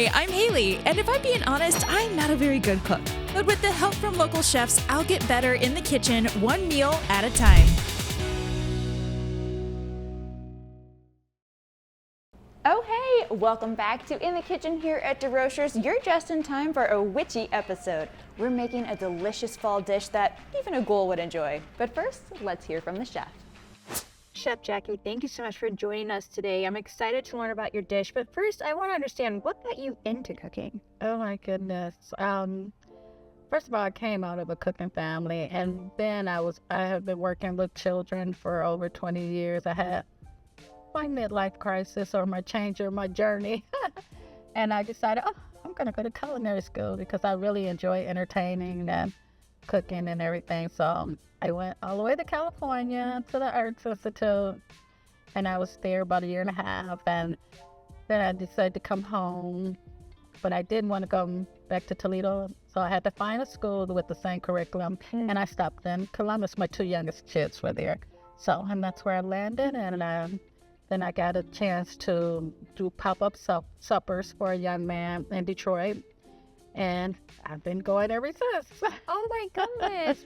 Hi, I'm Haylie, and if I'm being honest, I'm not a very good cook. But with the help from local chefs, I'll get better in the kitchen, one meal at a time. Oh hey, welcome back to In the Kitchen here at DeRocher's. You're just in time for a witchy episode. We're making a delicious fall dish that even a ghoul would enjoy. But first, let's hear from the chef. Chef Jackie, thank you so much for joining us today. I'm excited to learn about your dish, but first I want to understand what got you into cooking. Oh my goodness. First of all, I came out of a cooking family, and then I have been working with children for over 20 years. I had my midlife crisis or my change of my journey. And I decided, I'm going to go to culinary school because I really enjoy entertaining and cooking and everything. So I went all the way to California to the Arts Institute, and I was there about a year and a half. And then I decided to come home, but I didn't want to go back to Toledo. So I had to find a school with the same curriculum. And I stopped in Columbus. My two youngest kids were there. And that's where I landed. And then I got a chance to do pop-up suppers for a young man in Detroit. And I've been going ever since. Oh my goodness.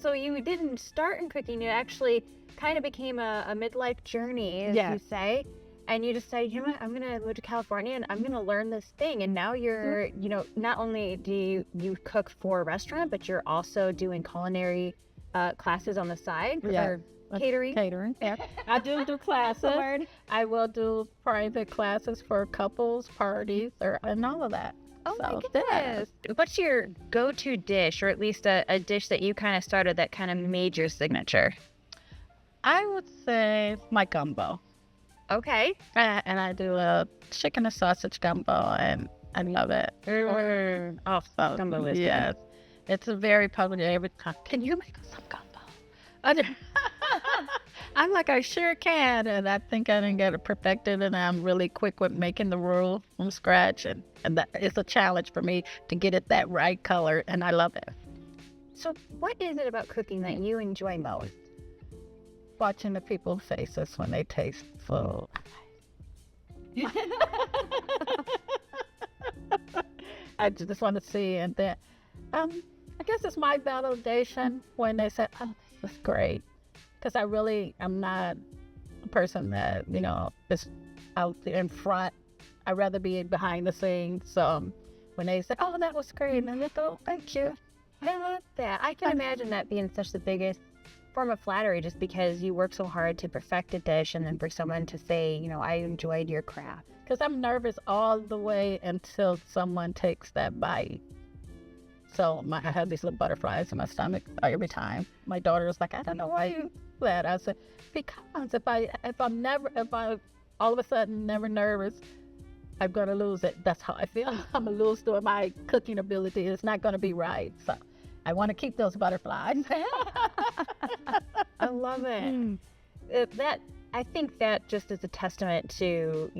So you didn't start in cooking. It actually kind of became a midlife journey, as you say. And you decided, you know what, I'm going to move to California and I'm going to learn this thing. And now you're, not only do you cook for a restaurant, but you're also doing culinary classes on the side. Yeah. Catering. Yeah. I do classes. I will do private classes for couples, parties, and all of that. Oh my goodness. What's your go-to dish, or at least a dish that you kind of started that kind of made your signature? I would say my gumbo. Okay. And I do a chicken and sausage gumbo, and I love it. Gumbo is yes. It's a very popular every time. Can you make us some gumbo? I'm like, I sure can, and I think I didn't get it perfected, and I'm really quick with making the roux from scratch, and that it's a challenge for me to get it that right color, and I love it. So what is it about cooking that you enjoy most? Watching the people's faces when they taste food. I just want to see, and then I guess it's my validation when they say, this is great. Because I'm not a person that, is out there in front. I'd rather be behind the scenes. So when they say, that was great, and I go, thank you. I love that. I can imagine that being such the biggest form of flattery, just because you work so hard to perfect a dish, and then for someone to say, I enjoyed your craft. Because I'm nervous all the way until someone takes that bite. So I have these little butterflies in my stomach every time. My daughter is like, I don't know why you that. I said, because if I all of a sudden never nervous, I'm gonna lose it. That's how I feel. I'm gonna lose to my cooking ability. It's not gonna be right. So I want to keep those butterflies. I love it. I think that just is a testament to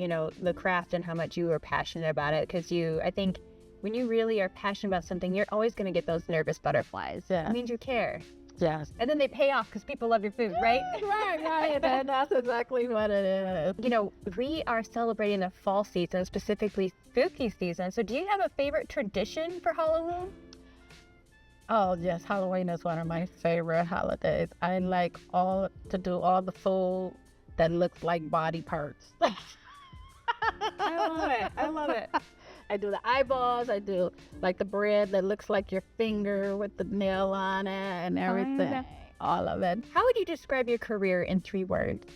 the craft and how much you are passionate about it. Because I think when you really are passionate about something, you're always going to get those nervous butterflies. Yeah. It means you care. Yes. And then they pay off because people love your food, right? Right. And that's exactly what it is. We are celebrating the fall season, specifically spooky season. So do you have a favorite tradition for Halloween? Oh, yes. Halloween is one of my favorite holidays. I like to do all the food that looks like body parts. I love it. I do the eyeballs. I do like the bread that looks like your finger with the nail on it and everything. All of it. How would you describe your career in 3 words?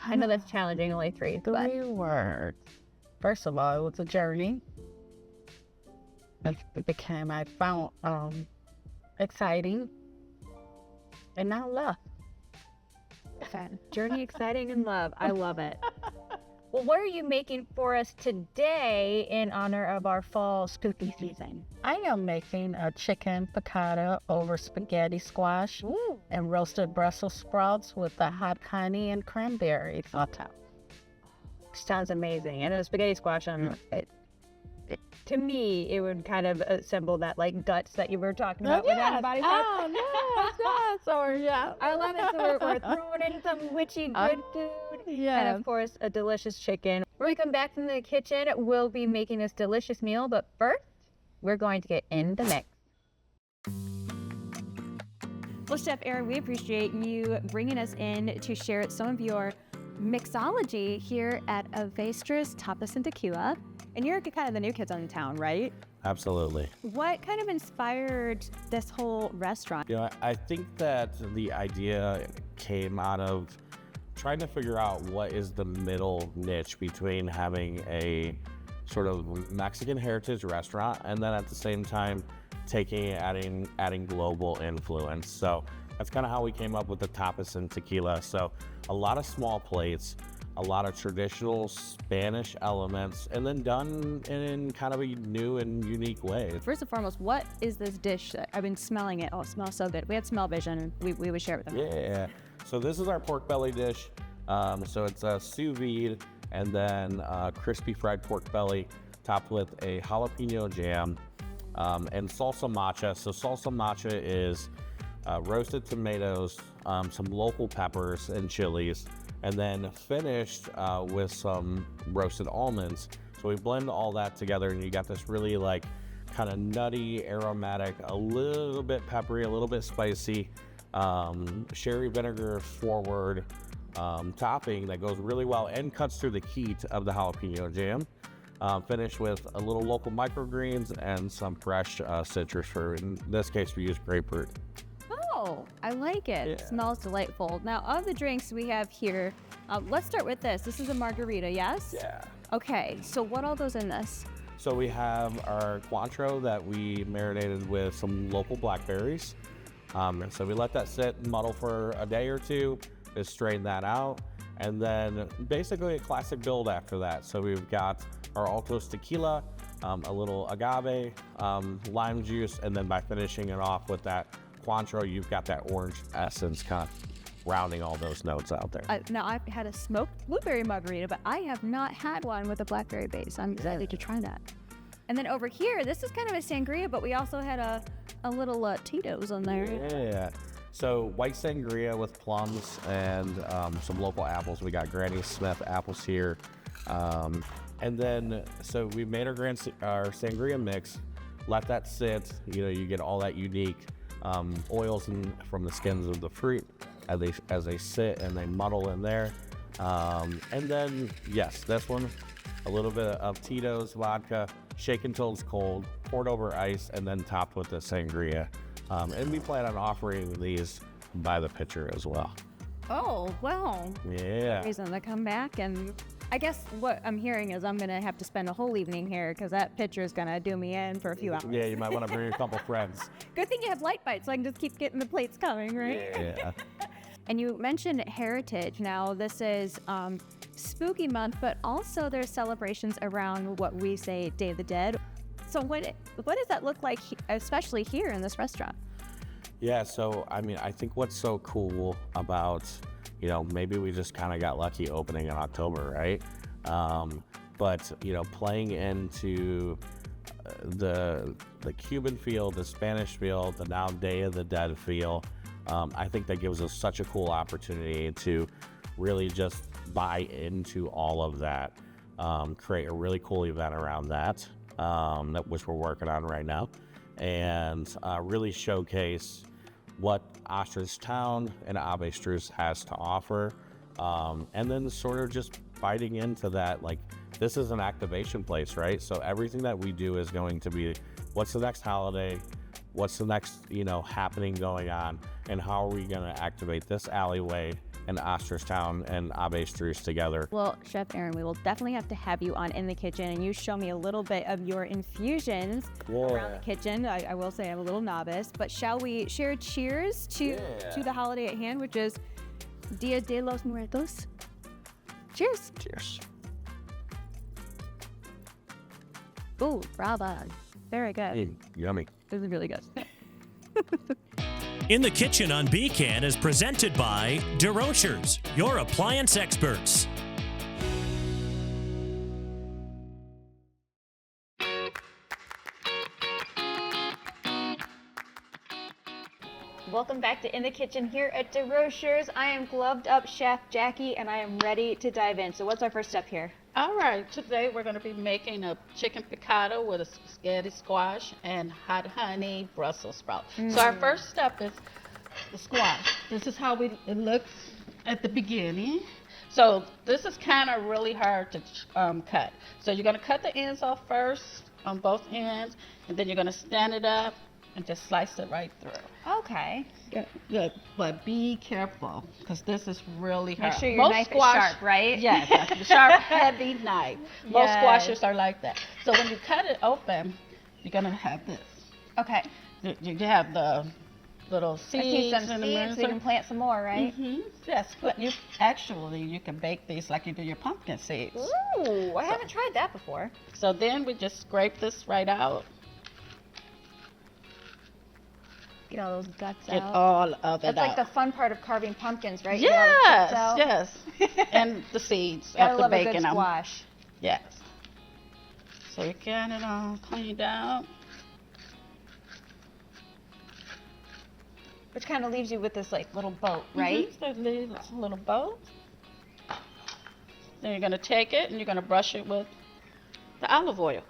I know that's challenging, only 3. 3 words. First of all, it was a journey. I found exciting, and now love. Journey, exciting, and love. I love it. Well, what are you making for us today in honor of our fall spooky season? I am making a chicken piccata over spaghetti squash and roasted Brussels sprouts with the hot honey and cranberries on top. Sounds amazing. And a spaghetti squash, to me, it would kind of assemble that guts that you were talking about with antibody. Yeah. I love it. So we're throwing in some witchy good food. Yeah. And of course, a delicious chicken. When we come back from the kitchen, we'll be making this delicious meal, but first, we're going to get in the mix. Well, Chef Erin, we appreciate you bringing us in to share some of your mixology here at Avestra's Tapas and Tequila. And you're kind of the new kids on the town, right? Absolutely. What kind of inspired this whole restaurant? You know, I think that the idea came out of trying to figure out what is the middle niche between having a sort of Mexican heritage restaurant and then at the same time adding global influence. So that's kind of how we came up with the tapas and tequila. So a lot of small plates, a lot of traditional Spanish elements, and then done in kind of a new and unique way. First and foremost, what is this dish? I've been smelling it. Oh, it smells so good. We had smell vision. We would share it with them. Yeah. So this is our pork belly dish. So it's a sous vide and then crispy fried pork belly topped with a jalapeno jam and salsa macha. So salsa macha is roasted tomatoes, some local peppers and chilies, and then finished with some roasted almonds. So we blend all that together and you got this really like kind of nutty, aromatic, a little bit peppery, a little bit spicy, sherry vinegar forward topping that goes really well and cuts through the heat of the jalapeno jam. Finished with a little local microgreens and some fresh citrus fruit. In this case, we use grapefruit. Oh, I like it. Yeah. It smells delightful. Now, of the drinks we have here, let's start with this. This is a margarita, yes? Yeah. Okay, so what all goes in this? So we have our Cointreau that we marinated with some local blackberries. And so we let that sit and muddle for a day or two, just strain that out. And then basically a classic build after that. So we've got our Altos tequila, a little agave, lime juice, and then by finishing it off with that Cointreau, you've got that orange essence kind of rounding all those notes out there. Now, I've had a smoked blueberry margarita, but I have not had one with a blackberry base. I'm excited to try that. And then over here, this is kind of a sangria, but we also had a little Tito's on there. Yeah. So white sangria with plums and some local apples. We got Granny Smith apples here. And then, so we made our sangria mix, let that sit, you get all that unique oils from the skins of the fruit as they sit and they muddle in there. And then, yes, this one, a little bit of Tito's vodka, shaken till it's cold, poured over ice, and then topped with the sangria. And we plan on offering these by the pitcher as well. Oh, well. Yeah. Reason to come back, and I guess what I'm hearing is I'm going to have to spend a whole evening here because that pitcher is going to do me in for a few hours. Yeah, you might want to bring a couple friends. Good thing you have light bites so I can just keep getting the plates coming, right? Yeah. And you mentioned heritage. Now, this is spooky month, but also there's celebrations around what we say Day of the Dead. So what does that look like, especially here in this restaurant? Yeah, so, I think what's so cool about, maybe we just kind of got lucky opening in October, right? But, playing into the Cuban feel, the Spanish feel, the now Day of the Dead feel, I think that gives us such a cool opportunity to really just buy into all of that, create a really cool event around that, which we're working on right now, and really showcase what Ostrich Town and Avestra's has to offer, and then sort of just biting into that, like, this is an activation place, right? So everything that we do is going to be, what's the next holiday? What's the next, happening going on? And how are we going to activate this alleyway and Ostrich Town and Avestra's together? Well, Chef Erin, we will definitely have to have you on in the kitchen and you show me a little bit of your infusions around the kitchen. I will say I'm a little novice, but shall we share cheers to the holiday at hand, which is Dia de los Muertos? Cheers. Cheers. Ooh, bravo. Very good. Hey, yummy. This is really good. In the Kitchen on BCAN is presented by DeRochers, your appliance experts. welcome back to In the Kitchen here at DeRochers. I am gloved up Chef Jackie and I am ready to dive in. So what's our first step here? All right, today we're going to be making a chicken piccata with a spaghetti squash and hot honey Brussels sprouts. So our first step is the squash. This is how it looks at the beginning. So this is kind of really hard to cut. So you're going to cut the ends off first on both ends, and then you're going to stand it up and just slice it right through. Okay. Good, but be careful because this is really hard. Make sure your knife is sharp, right? Yes, a sharp, heavy knife. Most Yes. squashers are like that. So when you cut it open, you're gonna have this. Okay. You have the little I seeds see some in the seeds so you can plant some more, right? Yes, but you can bake these like you do your pumpkin seeds. Ooh, I haven't tried that before. So then we just scrape this right out. Get all those guts Get out. all of it That's like out. the fun part of carving pumpkins, right? Get all the guts out. Yes. And the seeds Gotta after love a baking good them. squash. Yes. So you get it all cleaned out. Which kind of leaves you with this like little boat, right? So leave this little boat. Then you're going to take it and you're going to brush it with the olive oil.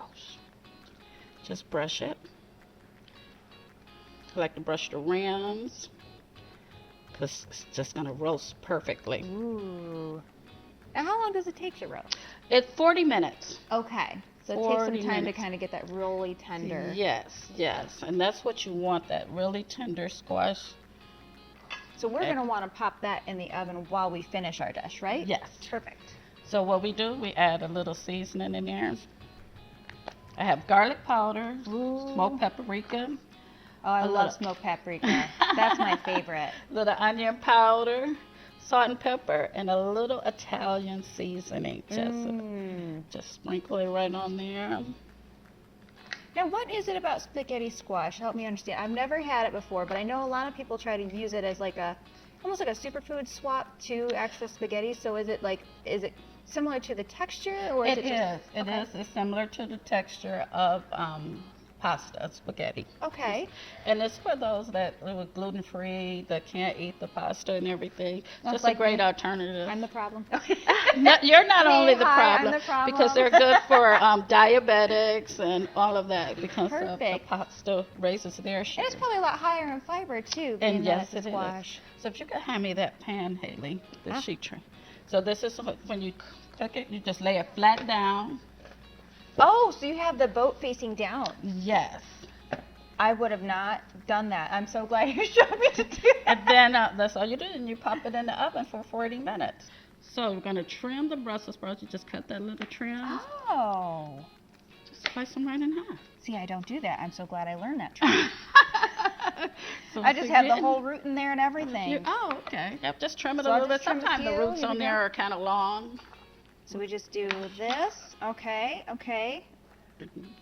Just brush it. I like to brush the rims because it's just going to roast perfectly. Ooh. And how long does it take to roast? It's 40 minutes. Okay. So it takes 40 some time minutes. to kind of get that really tender. Yes, yes. And that's what you want, that really tender squash. So we're going to want to pop that in the oven while we finish our dish, right? Yes. Perfect. So what we do, we add a little seasoning in there. I have garlic powder, smoked paprika, Oh, I A love little- smoked paprika. That's my favorite. little onion powder, salt and pepper, and a little Italian seasoning. Just sprinkle it right on there. Now, what is it about spaghetti squash? Help me understand. I've never had it before, but I know a lot of people try to use it as like almost like a superfood swap to actual spaghetti. So is it similar to the texture, or is it just? It is. It's similar to the texture of pasta, spaghetti. Okay. And it's for those that are gluten-free, that can't eat the pasta and everything. That's Just like a great me. alternative. I'm the problem. No, you're not Me, only the hi, I'm problem, the problem. because they're good for diabetics and all of that because of the Perfect. pasta raises their And sugar. it's probably a lot higher in fiber too. Being And yes, that it's it squash. is. So if you could hand me that pan, Haylie, the Ah. sheet tray. So this is when you cook it, you just lay it flat down. Oh, so you have the boat facing down. Yes. I would have not done that. I'm so glad you showed me to do that. And then that's all you do, and you pop it in the oven for 40 minutes. So we're gonna trim the Brussels sprouts. You just cut that little trim. Oh. Just slice them right in half. See, I don't do that. I'm so glad I learned that trick. So I just have the forgetting- whole root in there and everything. Oh, okay. Yep, just trim it So a I'll little just bit. trim a Sometimes the few. roots Here we on go. there are kind of long. So we just do this. Okay, okay.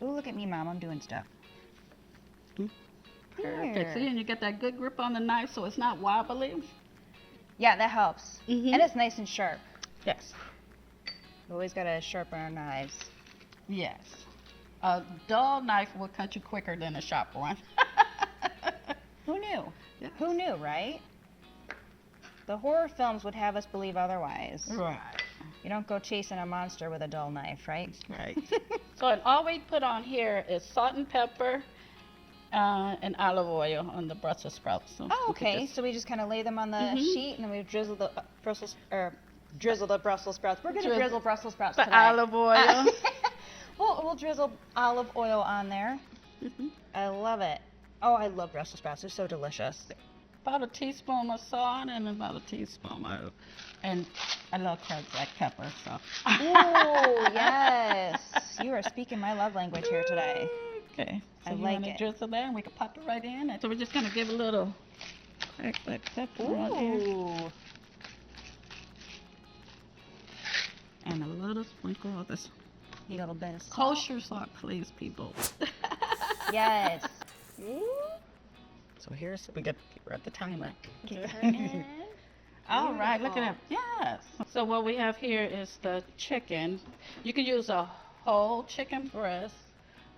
Ooh, look at me, Mom. I'm doing stuff. Perfect. Here. See, and you get that good grip on the knife so it's not wobbly. Yeah, that helps. Mhm. And it's nice and sharp. Yes. We always got to sharpen our knives. Yes. A dull knife will cut you quicker than a sharp one. Who knew? Yes. Who knew, right? The horror films would have us believe otherwise. Right. You don't go chasing a monster with a dull knife, right? Right. So and all we put on here is salt and pepper and olive oil on the Brussels sprouts. So Oh, we could okay. just- So we just kind of lay them on the Mhm. sheet, and then we drizzle the drizzle the Brussels sprouts. We're gonna Drizzle drizzle Brussels sprouts the today. olive oil. We'll drizzle olive oil on there. Mhm. I love it. Oh, I love Brussels sprouts. They're so delicious. About a teaspoon of salt and about a teaspoon of, and I love black pepper. So. Ooh, yes. You are speaking my love language here today. Okay. So I you like want to it. drizzle that, and we can pop it right in. And so we're just gonna give a little crack black pepper on there, Ooh. and a little sprinkle of this A little bit of salt. kosher salt, please, people. Yes. So here's we're at the timer. Get her in. All right, look at that. Yes. So what we have here is the chicken. You can use a whole chicken breast,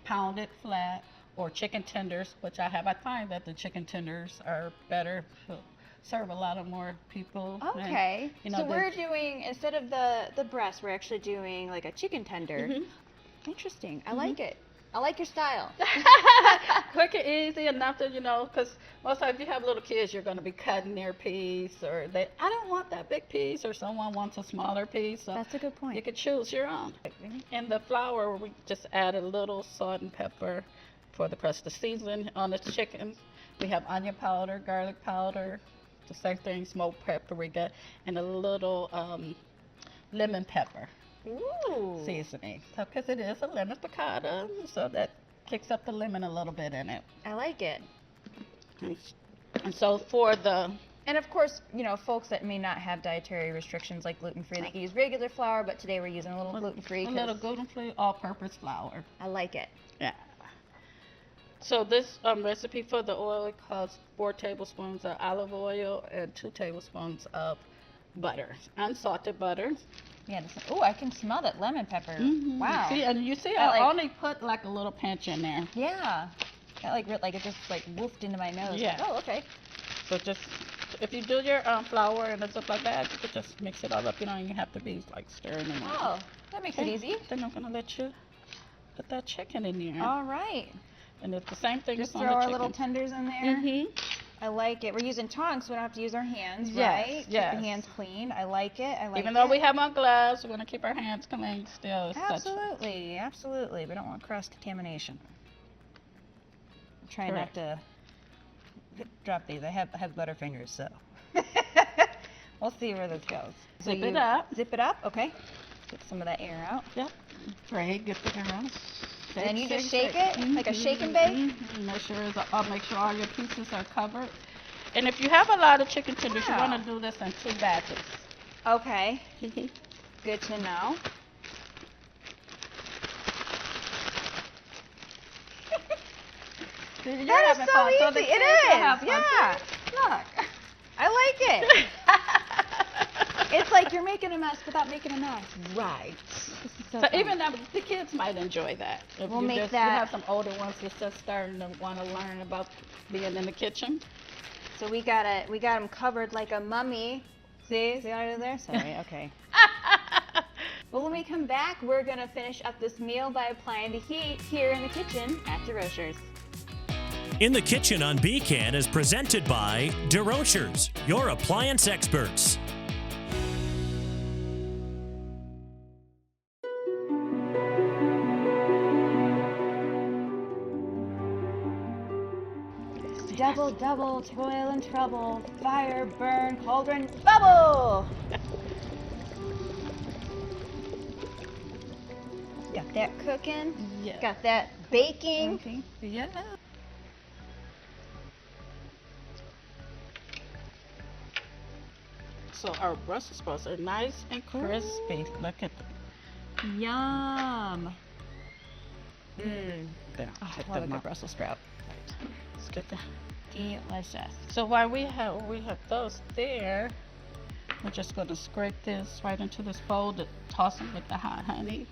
pound it flat, or chicken tenders, which I have. I find that the chicken tenders are better, serve a lot of more people. Okay. And, So we're doing, instead of the breast, we're actually doing like a chicken tender. Interesting. I like it. I like your style. Quick and easy enough that, because most times if you have little kids, you're going to be cutting their piece, or I don't want that big piece, or someone wants a smaller piece. So That's a good point. you can choose your own. And the flour, we just add a little salt and pepper for the crust. The season on the chicken, we have onion powder, garlic powder, the same thing, smoked paprika, and a little lemon pepper. Ooh. Seasoning, because it is a lemon piccata, so that kicks up the lemon a little bit in it. I like it. And so for the, And of course, folks that may not have dietary restrictions like gluten-free, they can use regular flour, but today we're using a little gluten-free. a little gluten-free all-purpose flour. I like it. Yeah. So this recipe for the oil calls 4 tablespoons of olive oil and 2 tablespoons of butter, unsalted butter. Yeah. Oh, I can smell that lemon pepper. Wow. See, and you see, I I only put like a little pinch in there. Yeah. That like it just like woofed into my nose. Yeah. Like, oh, okay. So just, if you do your flour and stuff like that, you could just mix it all up. You don't even have to be like stirring it. Oh, that makes it easy. Then I'm gonna let you put that chicken in there. All right. And it's the same thing Just as on throw the our chicken. little tenders in there. I like it. We're using tongs, so we don't have to use our hands, Yes, right? yes. Keep the hands clean. I like it. Even though we have on gloves, we want to keep our hands clean still. Absolutely, absolutely. We don't want cross contamination. I'm trying not to drop these. I have butterfingers, so we'll see where this goes. So Zip it up. Zip it up. Okay. Get some of that air out. Yep. Great. Get it around. And then you just shake it like a shake and bake. Make sure all your pieces are covered. And if you have a lot of chicken tenders, you want to do this in 2 batches. Okay. Good to know. That is so easy. It is. Yeah. Look, I like it. It's like you're making a mess without making a mess. Right. So even the kids might enjoy that. If We'll you make just, that- You have some older ones that's just starting to want to learn about being in the kitchen. So we got them covered like a mummy. See what I did there? Sorry. Okay. Well, when we come back, we're gonna finish up this meal by applying the heat here in the kitchen at DeRochers. In the Kitchen on Beacon is presented by DeRochers, your appliance experts. Double, double, toil and trouble, fire, burn, cauldron, bubble! Got that cooking, Yeah. got that baking. Yeah. So our Brussels sprouts are nice and crispy. Look at them. Yum. There. I love a good Brussels sprout. Let's get that. Delicious. So while we have those there, we're just going to scrape this right into this bowl to toss them with the hot honey.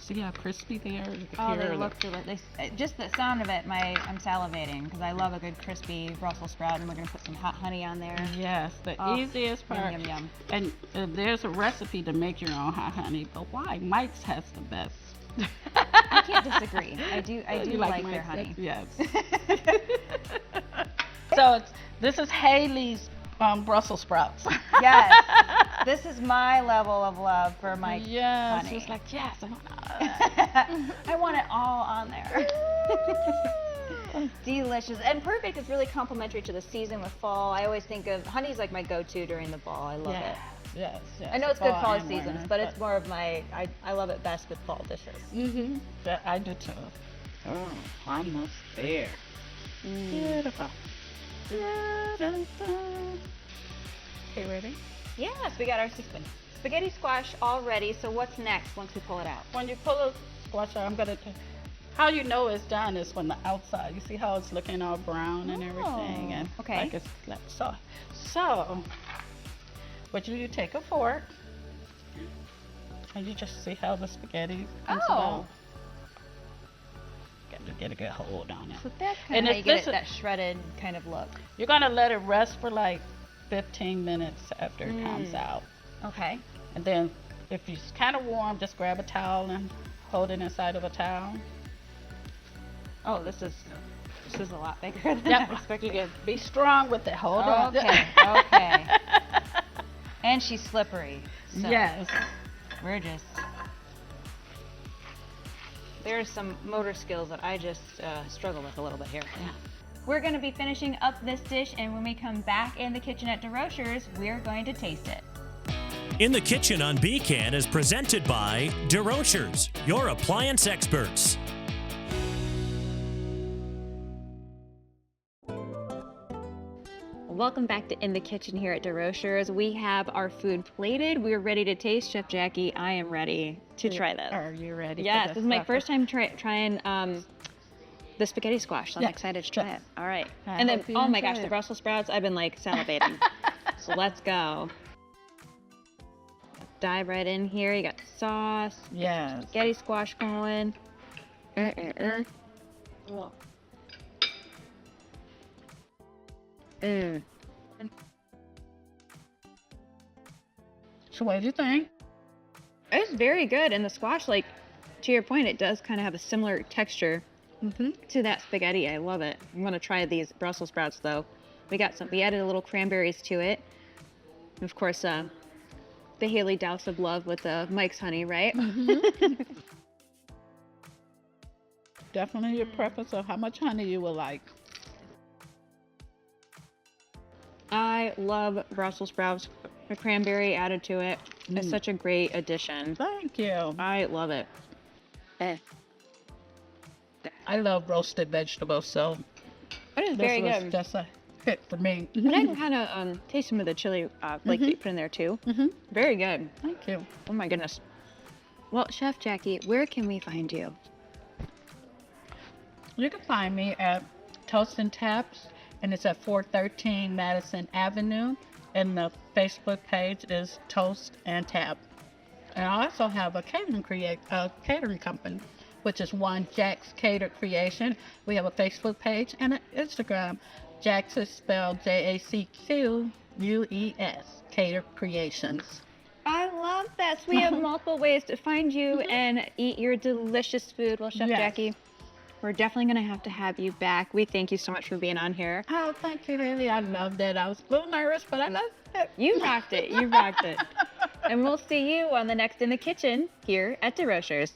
See how crispy they are? Oh, they look delicious. Just the sound of it, I'm salivating because I love a good crispy Brussels sprout, and we're gonna put some hot honey on there. Yes, the easiest part. Yum, yum, And there's a recipe to make your own hot honey, but why? Mike's has the best. I can't disagree. I do You like Mike's? their honey. Yes. So this is Haylie's Brussels sprouts. Yes. This is my level of love for my Yes, honey. it's like, yes. I want it all on there. Delicious and perfect. It's really complimentary to the season with fall. I always think of honey's like my go-to during the fall. I love it. Yes, yes. I know it's good Fall fall and seasons, winter, but it's more of I love it best with fall dishes. Mm-hmm. I do too. Oh, almost there. Beautiful. Okay, ready? Yes, we got our spaghetti squash all ready. So what's next once we pull it out? When you pull a squash out, I'm gonna how you know it's done is when the outside. You see how it's looking all brown and everything, and okay. like it's left soft. So, what you take a fork, And you just see how the spaghetti comes Oh. out. Got to get a good hold on it. So that's And kind of how if you get this it, that shredded kind of look. You're gonna let it rest for like 15 minutes after it comes out. Okay. And then if it's kind of warm, just grab a towel and hold it inside of a towel. Oh, this is a lot bigger than Yep. I expected. You can be strong with it. Hold on. Okay, okay. And she's slippery. So Yes. we're just... There's some motor skills that I just struggle with a little bit here. Yeah. We're going to be finishing up this dish, and when we come back in the kitchen at DeRocher's, we're going to taste it. In the Kitchen on BCAN is presented by DeRocher's, your appliance experts. Welcome back to In the Kitchen here at DeRocher's. We have our food plated. We're ready to taste. Chef Jackie, I am ready to try this. Are you ready? Yes, for this is my stuff? first time trying the spaghetti squash, so I'm Yeah, excited to try yeah. it. All right. I And then, hope you oh my enjoy gosh, the it. Brussels sprouts, I've been like salivating. So let's go. Dive right in here. You got the sauce, Yes. spaghetti squash going. Mm. So what do you think? It's very good, and the squash, like, to your point, it does kind of have a similar texture to that spaghetti. I love it. I'm gonna try these Brussels sprouts though. We added a little cranberries to it. And of course, the Haylie douse of love with the Mike's honey, right? Definitely your preference of how much honey you will like. I love Brussels sprouts. The cranberry added to it. It's such a great addition. Thank you. I love it. I love roasted vegetables, so It is this very was good. just a hit for me. And I can kind of taste some of the chili, like that you put in there too. Very good. Thank you. Oh my goodness. Well, Chef Jackie, where can we find you? You can find me at Toast and Taps, and it's at 413 Madison Avenue, and the Facebook page is Toast and Tap. And I also have a catering company, which is One Jack's Catered Creation. We have a Facebook page and an Instagram. Jack's is spelled Jacquus, Catered Creations. I love that. So we have multiple ways to find you and eat your delicious food. Well, Chef Yes. Jackie, we're definitely going to have you back. We thank you so much for being on here. Oh, thank you, Haylie. I loved it. I was a little nervous, but I loved it. You rocked it. You rocked it. And we'll see you on the next In the Kitchen here at DeRocher's.